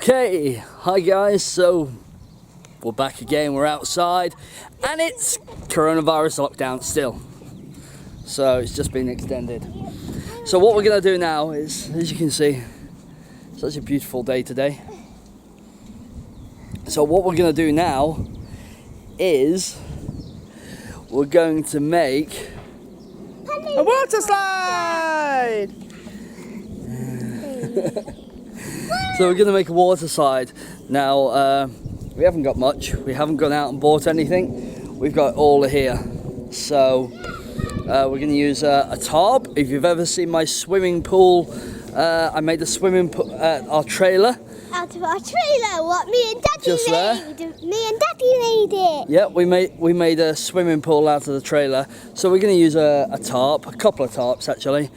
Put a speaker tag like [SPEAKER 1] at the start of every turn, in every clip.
[SPEAKER 1] Okay, hi guys, so we're back again, we're outside and it's coronavirus lockdown still, so it's just been extended. So what we're going to do now is, as you can see, such a beautiful day today. So what we're going to do now is we're going to make
[SPEAKER 2] a water slide!
[SPEAKER 1] So we're going to make a water slide. Now, we haven't got much. We haven't gone out and bought anything. We've got all here. So we're going to use a tarp. If you've ever seen my swimming pool, I made a swimming pool at our trailer.
[SPEAKER 3] Out of our trailer, what me and Daddy
[SPEAKER 1] Just
[SPEAKER 3] made.
[SPEAKER 1] there.
[SPEAKER 3] Me and Daddy made it.
[SPEAKER 1] Yeah, we made a swimming pool out of the trailer. So we're going to use a tarp, a couple of tarps actually,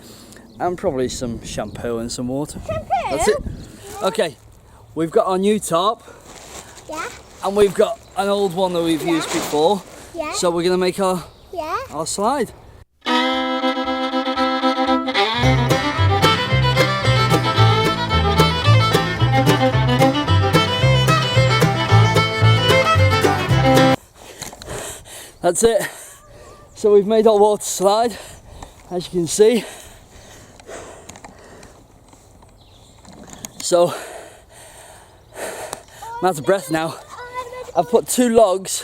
[SPEAKER 1] and probably some shampoo and some water.
[SPEAKER 3] Shampoo?
[SPEAKER 1] That's it. Okay, we've got our new tarp.
[SPEAKER 3] Yeah.
[SPEAKER 1] And we've got an old one that we've used before.
[SPEAKER 3] Yeah.
[SPEAKER 1] So we're going to make our slide. That's it. So we've made our water slide, as you can see. So I'm out of breath now. I've put 2 logs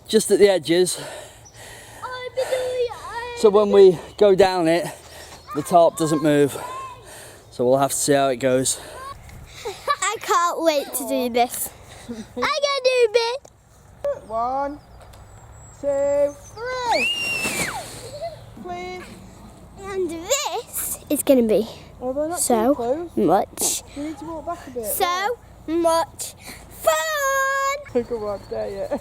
[SPEAKER 1] just at the edges, so when we go down it, the tarp doesn't move. So we'll have to see how it goes.
[SPEAKER 3] I can't wait to do this. I'm gonna do this.
[SPEAKER 2] 1, 2, 3. Please.
[SPEAKER 3] And this is gonna be
[SPEAKER 2] Although not too
[SPEAKER 3] so
[SPEAKER 2] close.
[SPEAKER 3] much,
[SPEAKER 2] You need to walk back a bit.
[SPEAKER 3] so much fun.
[SPEAKER 2] Come on, there you.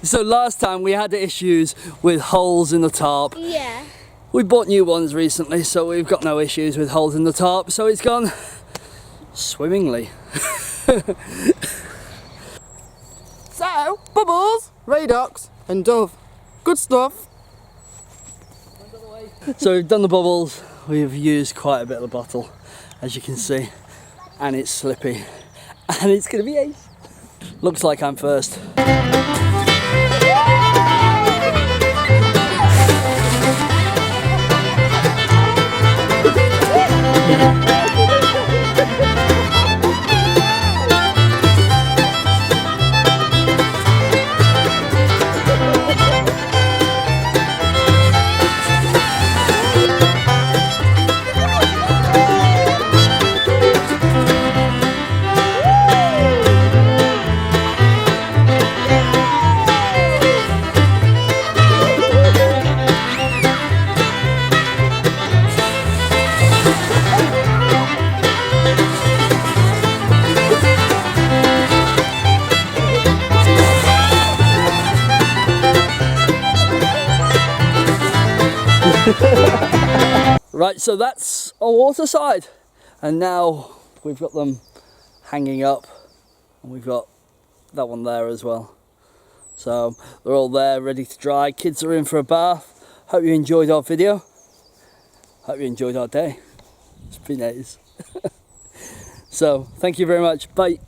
[SPEAKER 1] So last time we had issues with holes in the tarp.
[SPEAKER 3] Yeah.
[SPEAKER 1] We bought new ones recently, so we've got no issues with holes in the tarp, so it's gone swimmingly.
[SPEAKER 2] So, bubbles, Radox and Dove. Good stuff.
[SPEAKER 1] So we've done the bubbles, we've used quite a bit of the bottle, as you can see, and it's slippy, and it's going to be ace. Looks like I'm first. Right, so that's our water slide, and now we've got them hanging up, and we've got that one there as well. So they're all there ready to dry. Kids are in for a bath. Hope you enjoyed our video. Hope you enjoyed our day. It's been ages. So thank you very much. Bye.